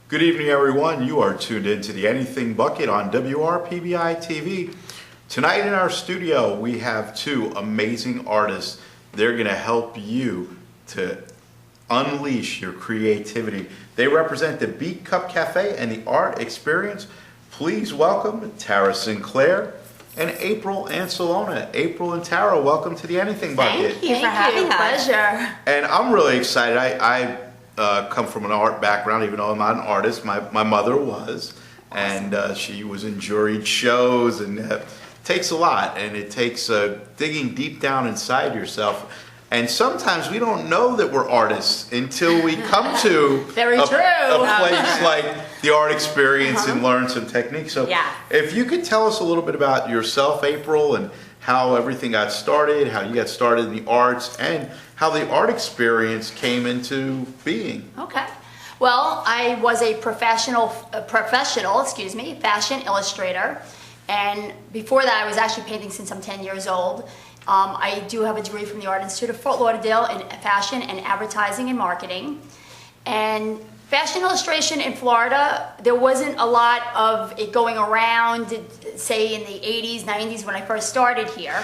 Good evening, everyone. You are tuned in to the Anything Bucket on WRPBI TV. Tonight in our studio, we have two amazing artists. They're going to help you to unleash your creativity. They represent the Beat Cup Cafe and the Art Experience. Please welcome Tara Sinclair and April Ancelona. April and Tara, welcome to the Anything Bucket. Thank you for having us. Pleasure. And I'm really excited. I come from an art background, even though I'm not an artist. My mother was, and she was in juried shows, and it takes a lot, and it takes digging deep down inside yourself. And sometimes we don't know that we're artists until we come to a place like the Art Experience and learn some techniques. So if you could tell us a little bit about yourself, April, and how everything got started, how you got started in the arts, and how the Art Experience came into being. Okay. Well, I was a professional, fashion illustrator. And before that, I was actually painting since I'm 10 years old. I do have a degree from the Art Institute of Fort Lauderdale in fashion and advertising and marketing. And fashion illustration in Florida, there wasn't a lot of it going around, say in the 80s, 90s when I first started here.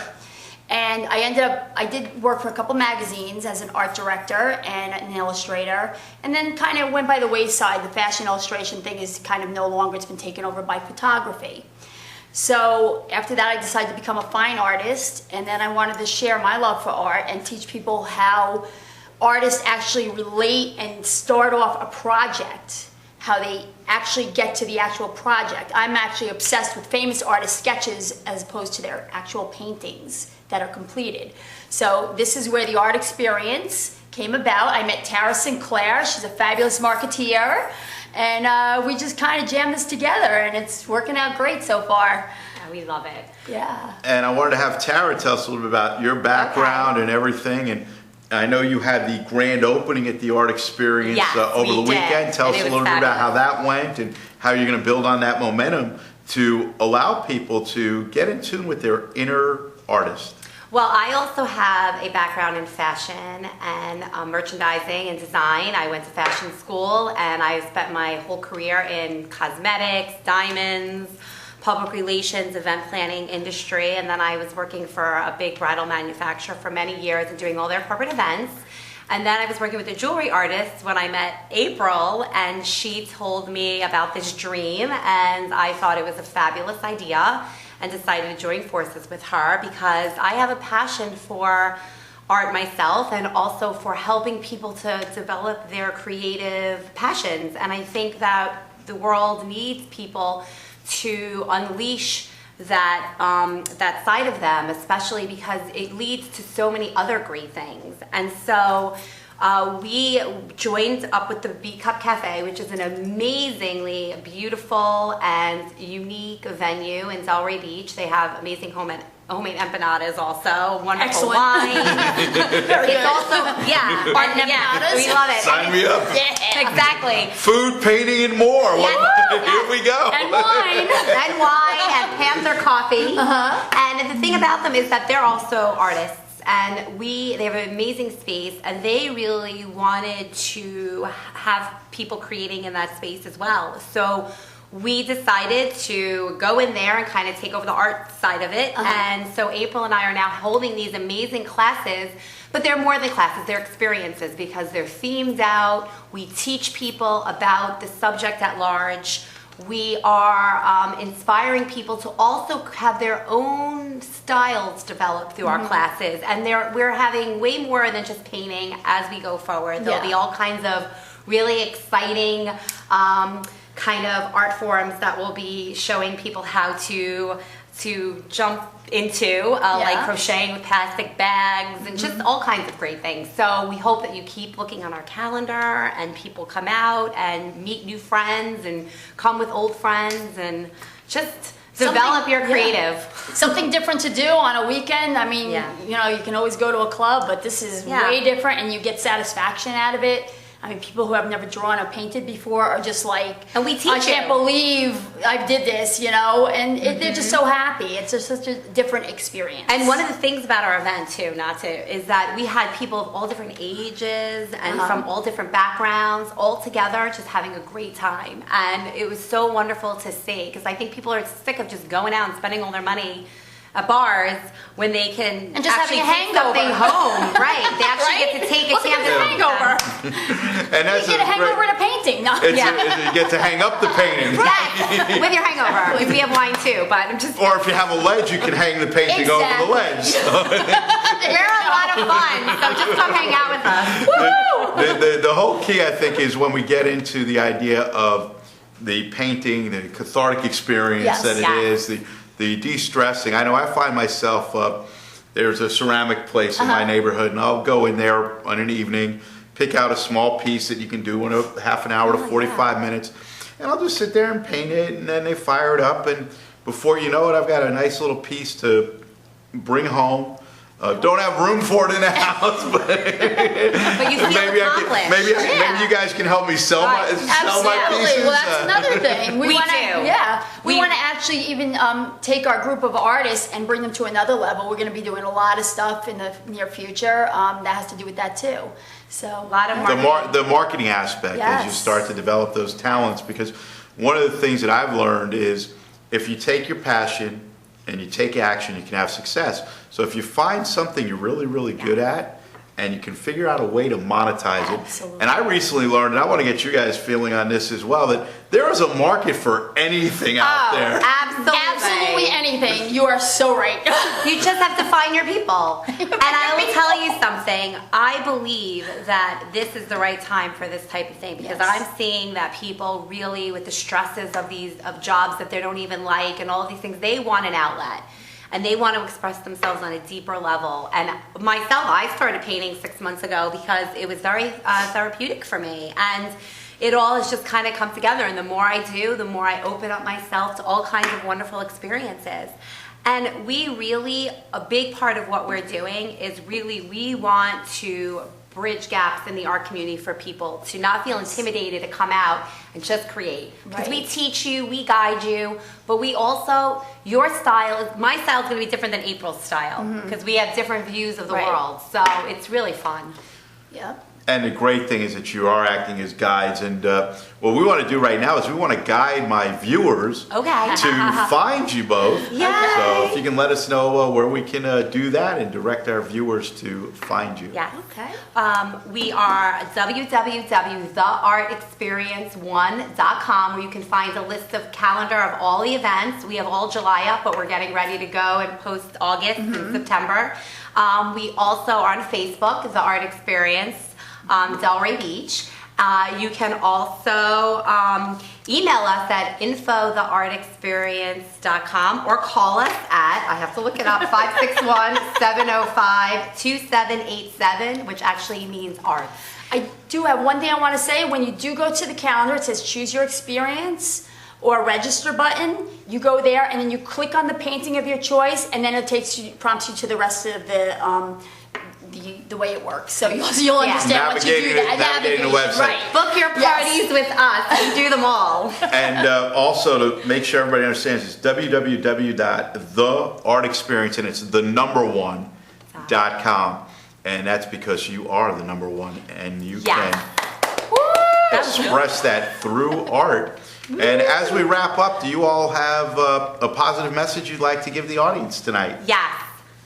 And I did work for a couple magazines as an art director and an illustrator, and then kind of went by the wayside. The fashion illustration thing is kind of no longer, it's been taken over by photography. So after that, I decided to become a fine artist, and then I wanted to share my love for art and teach people how artists actually relate and start off a project, how they actually get to the actual project. I'm actually obsessed with famous artist sketches as opposed to their actual paintings that are completed. So this is where the Art Experience came about. I met Tara Sinclair. She's a fabulous marketeer. And we just kind of jammed this together, and it's working out great so far. Yeah, we love it. Yeah. And I wanted to have Tara tell us a little bit about your background and everything. And I know you had the grand opening at the Art Experience over the weekend. Tell us a little bit about how that went and how you're going to build on that momentum to allow people to get in tune with their inner artist. Well, I also have a background in fashion and merchandising and design. I went to fashion school, and I spent my whole career in cosmetics, diamonds, public relations, event planning industry, and then I was working for a big bridal manufacturer for many years and doing all their corporate events. And then I was working with a jewelry artist when I met April, and she told me about this dream, and I thought it was a fabulous idea and decided to join forces with her because I have a passion for art myself and also for helping people to develop their creative passions. And I think that the world needs people to unleash that that side of them, especially because it leads to so many other great things. And so we joined up with the Beat Cup Cafe, which is an amazingly beautiful and unique venue in Delray Beach. They have amazing homemade empanadas also, wonderful wine. It's also, empanadas. We love it. Sign me up. Yeah, exactly. Food, painting, and more. Here we go. And wine. And wine and Panther coffee. And the thing about them is that they're also artists. And they have an amazing space, and they really wanted to have people creating in that space as well. So we decided to go in there and kind of take over the art side of it. And so April and I are now holding these amazing classes, but they're more than classes, they're experiences because they're themed out. We teach people about the subject at large. We are inspiring people to also have their own styles developed through our classes. And we're having way more than just painting as we go forward. There'll be all kinds of really exciting kind of art forms that will be showing people how to jump into, like crocheting with plastic bags and just all kinds of great things. So we hope that you keep looking on our calendar and people come out and meet new friends and come with old friends and just develop your creative. Something different to do on a weekend. I mean, you know, you can always go to a club, but this is way different and you get satisfaction out of it. I mean, people who have never drawn or painted before are just like, And we teach I can't you. believe I did this, you know, and they're just so happy. It's just such a different experience. And one of the things about our event too, is that we had people of all different ages and from all different backgrounds all together just having a great time. And it was so wonderful to see, because I think people are sick of just going out and spending all their money at bars when they can And just actually having a take something hangover. home. Right. They actually Right? get to take a Look at canvas the home. hangover. And that's You get a hangover great, in a painting. No. you get to hang up the painting. Yes, with your hangover, because we have wine too, but I'm just, Or if you have a ledge, you can hang the painting over the ledge. we're a lot of fun, so just come hang out with us. The whole key, I think, is when we get into the idea of the painting, the cathartic experience Yes. that it Yes. is, the de-stressing. I know I find myself, there's a ceramic place in my neighborhood, and I'll go in there on an evening, pick out a small piece that you can do in a half an hour to 45 minutes, and I'll just sit there and paint it, and then they fire it up, and before you know it, I've got a nice little piece to bring home. Don't have room for it in the house, but But you feel accomplished. maybe Yeah. you guys can help me sell my Absolutely. pieces. Well, that's another thing. We wanna, do. Yeah. We We- want to actually even take our group of artists and bring them to another level. We're going to be doing a lot of stuff in the near future that has to do with that too. So A lot of The marketing aspect as you Yes. start to develop those talents, because one of the things that I've learned is if you take your passion and you take action, you can have success. So if you find something you're really, really good at, and you can figure out a way to monetize it. Absolutely. And I recently learned, and I want to get you guys feeling on this as well, that there is a market for anything out there. absolutely anything. You are so right. You just have to find your people. And I will tell you something. I believe that this is the right time for this type of thing, because Yes. I'm seeing that people really, with the stresses of jobs that they don't even like and all of these things, they want an outlet. And they want to express themselves on a deeper level. And myself, I started painting 6 months ago because it was very therapeutic for me. And it all has just kind of come together. And the more I do, the more I open up myself to all kinds of wonderful experiences. And we really, a big part of what we're doing is really, we want to bridge gaps in the art community for people to not feel intimidated to come out and just create. Because we Right. teach you, we guide you, but we also, my style is going to be different than April's style, because we have different views of the Right. world. So it's really fun. Yep. And the great thing is that you are acting as guides. And what we want to do right now is we want to guide my viewers Okay. to find you both. Yay. So if you can let us know where we can do that and direct our viewers to find you. Yes. Okay. We are www.theartexperience1.com, where you can find a list of calendar of all the events. We have all July up, but we're getting ready to go and post August and September. We also are on Facebook, The Art Experience, Delray Beach. You can also email us at info@theartexperience.com or call us at, I have to look it up, 561-705-2787, which actually means arts. I do have one thing I want to say. When you do go to the calendar, it says choose your experience or register button. You go there and then you click on the painting of your choice, and then it prompts you to the rest of the way it works. So you'll understand once you do that. Navigating the website. Right. Book your parties with us and do them all. And also to make sure everybody understands, it's www.theartexperience, and it's the number one.com. And that's because you are the number one, and you Yes. can express that through art. And as we wrap up, do you all have a positive message you'd like to give the audience tonight? Yes.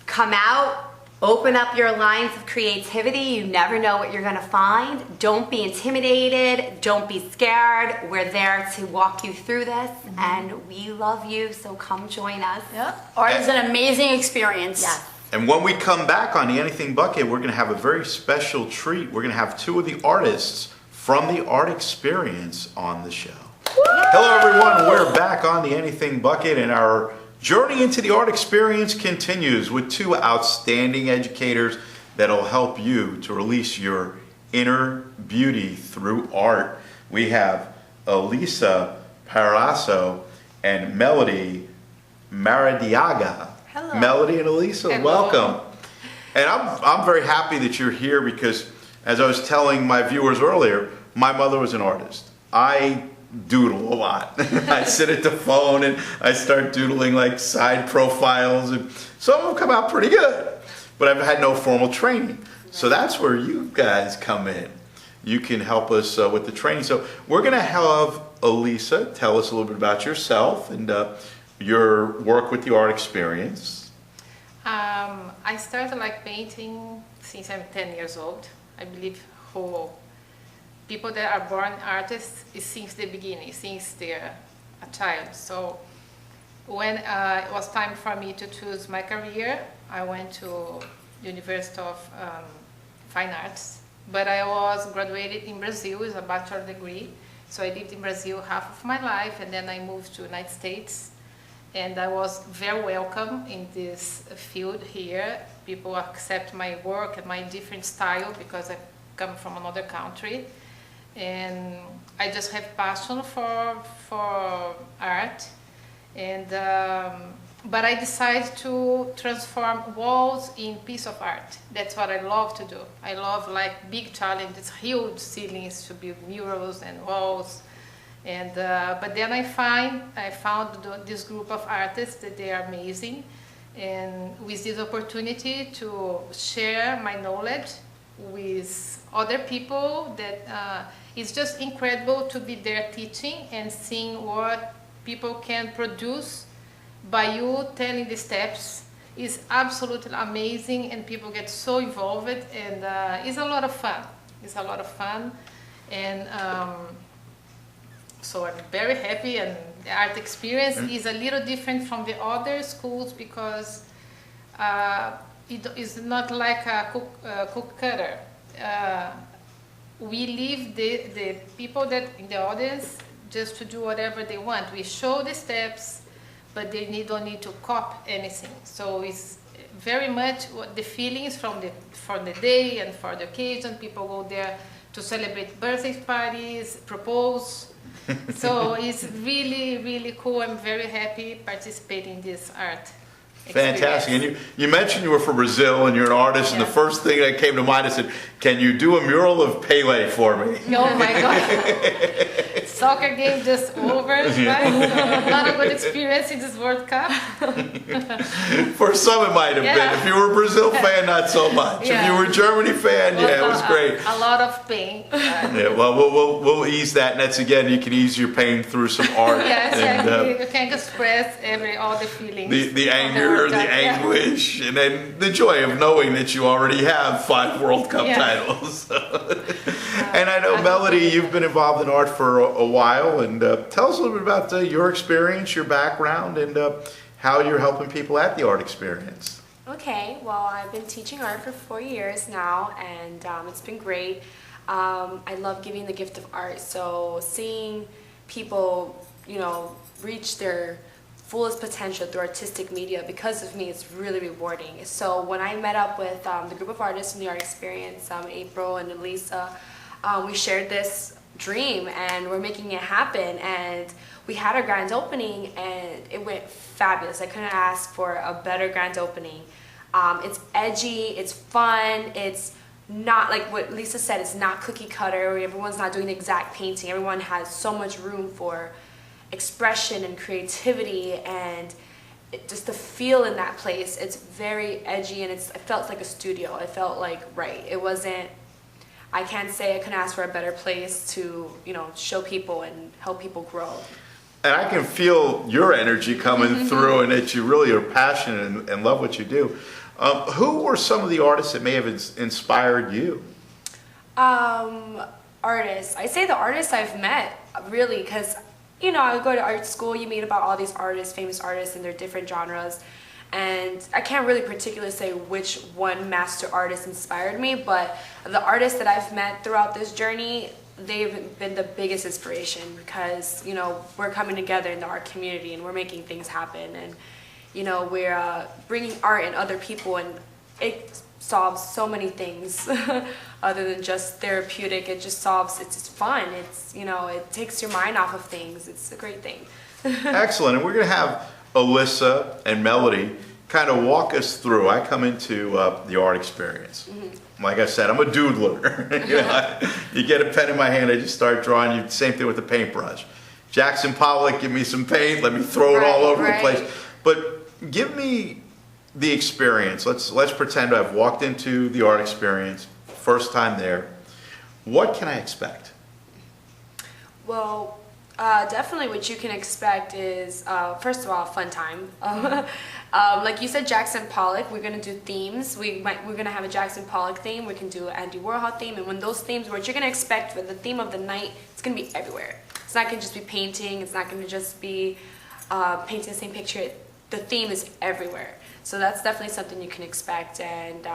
Come out. Open up your lines of creativity. You never know what you're going to find. Don't be intimidated. Don't be scared. We're there to walk you through this, and we love you, so come join us. Yep. Art is an amazing experience. Yes. And when we come back on the Anything Bucket, we're going to have a very special treat. We're going to have two of the artists from the Art Experience on the show. Hello, everyone. We're back on the Anything Bucket, and our journey into the Art Experience continues with two outstanding educators that'll help you to release your inner beauty through art. We have Elisa Parasso and Melody Maradiaga. Hello. Melody and Elisa, Hello. welcome. And I'm very happy that you're here because As I was telling my viewers earlier, my mother was an artist. I doodle a lot. I sit at the phone and I start doodling like side profiles, and some of them come out pretty good, but I've had no formal training. So that's where you guys come in. You can help us with the training. So we're going to have Elisa tell us a little bit about yourself and your work with the art experience. I started like painting since I'm 10 years old. I believe who people that are born artists is since the beginning, since they're a child. So when it was time for me to choose my career, I went to University of Fine Arts. But I was graduated in Brazil with a bachelor degree. So I lived in Brazil half of my life, and then I moved to the United States. And I was very welcome in this field here. People accept my work and my different style because I come from another country. And I just have passion for art. And but I decided to transform walls in piece of art. That's what I love to do. I love like big challenges, huge ceilings to build murals and walls. And but then I found this group of artists that they are amazing, and with this opportunity to share my knowledge with other people, that it's just incredible to be there teaching and seeing what people can produce by you telling the steps. Is absolutely amazing, and people get so involved, and it's a lot of fun. It's a lot of fun, and so I'm very happy. And the art experience is a little different from the other schools because it is not like a cook cutter. We leave the people that in the audience just to do whatever they want. We show the steps, but they don't need to copy anything. So it's very much what the feelings from the day and for the occasion. People go there to celebrate birthday parties, propose. So it's really, really cool. I'm very happy participating in this art experience. Fantastic. And you mentioned you were from Brazil and you're an artist, and the first thing that came to mind, I said, can you do a mural of Pele for me? Oh my God. Soccer game just over, right? So not a good experience in this World Cup. For some it might have been. If you were a Brazil fan, not so much. If you were a Germany fan, it was great. A lot of pain. Yeah, well, we'll ease that, and that's, again, you can ease your pain through some art. Yes, and, you can express all the feelings. The anger, the anguish, and then the joy of knowing that you already have 5 World Cup titles. And I know, Melody, you've been involved in art for a while, and tell us a little bit about your experience, your background, and how you're helping people at the art experience. Okay, well, I've been teaching art for 4 years now, and it's been great. I love giving the gift of art, so seeing people, reach their fullest potential through artistic media because of me, it's really rewarding. So when I met up with the group of artists in the art experience, April and Elisa, we shared this dream and we're making it happen, and we had our grand opening and it went fabulous. I couldn't ask for a better grand opening. It's edgy, it's fun, it's not like what Lisa said, it's not cookie cutter, everyone's not doing the exact painting, everyone has so much room for expression and creativity, and just the feel in that place, it's very edgy, and it felt like a studio. It felt like right. It wasn't, I can't say I couldn't ask for a better place to, show people and help people grow. And I can feel your energy coming through, and that you really are passionate and love what you do. Who were some of the artists that may have inspired you? Artists. I say the artists I've met, really, because I go to art school, you meet about all these artists, famous artists, and their different genres. And I can't really particularly say which one master artist inspired me, but the artists that I've met throughout this journey, they've been the biggest inspiration because, we're coming together in the art community and we're making things happen. And, we're bringing art in other people, and it solves so many things other than just therapeutic. It just solves, it's fun. It's, it takes your mind off of things. It's a great thing. Excellent. And we're going to have Elisa and Melody kind of walk us through. I come into the art experience. Like I said, I'm a doodler. You know, you get a pen in my hand, I just start drawing. You same thing with the paintbrush. Jackson Pollock, give me some paint, let me throw it all Right, over right. the place. But give me the experience. Let's pretend I've walked into the art experience, first time there. What can I expect? Well, definitely what you can expect is, first of all, a fun time. Like you said, Jackson Pollock, we're gonna do themes. We're gonna have a Jackson Pollock theme. We can do an Andy Warhol theme, and when those themes, what you're gonna expect for the theme of the night, it's gonna be everywhere. It's not gonna just be painting. It's not gonna just be painting the same picture. The theme is everywhere. So that's definitely something you can expect, and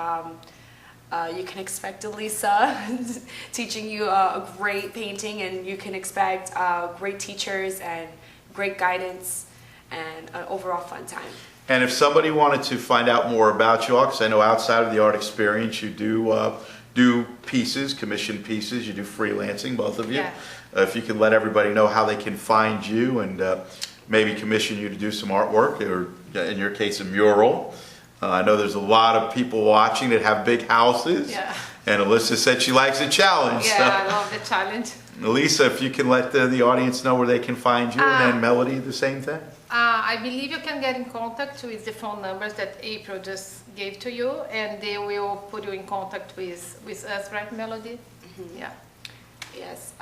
you can expect Elisa teaching you a great painting, and you can expect great teachers and great guidance and an overall fun time. And if somebody wanted to find out more about you all, because I know outside of the art experience you do pieces, commissioned pieces, you do freelancing, both of you. Yeah. If you could let everybody know how they can find you and maybe commission you to do some artwork, or in your case, a mural. I know there's a lot of people watching that have big houses. Yeah. And Alyssa said she likes a challenge. Yeah, I love the challenge. Elisa, if you can let the audience know where they can find you, and then Melody, the same thing. I believe you can get in contact with the phone numbers that April just gave to you, and they will put you in contact with us, right, Melody? Yeah. Yes.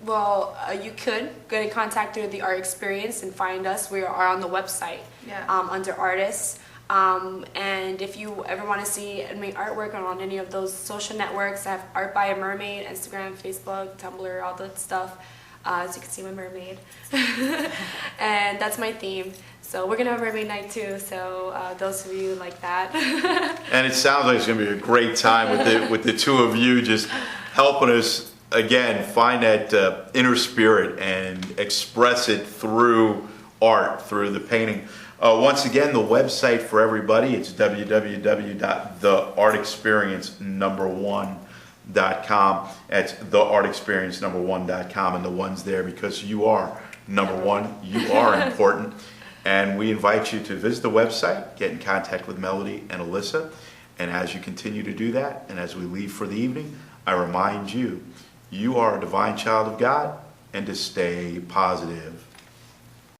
Well, you could get in contact through the art experience and find us. We are on the website Yeah. under artists. And if you ever want to see my artwork on any of those social networks, I have Art by a Mermaid, Instagram, Facebook, Tumblr, all that stuff. As you can see, my mermaid. And that's my theme. So we're going to have mermaid night too. So those of you like that. And it sounds like it's going to be a great time with the two of you just helping us, again, find that inner spirit and express it through art, through the painting. Once again, the website for everybody, it's www.theartexperience1.com. That's theartexperience1.com, and the one's there because you are number one. You are important. And we invite you to visit the website, get in contact with Melody and Alyssa. And as you continue to do that, and as we leave for the evening, I remind you, you are a divine child of God, and to stay positive.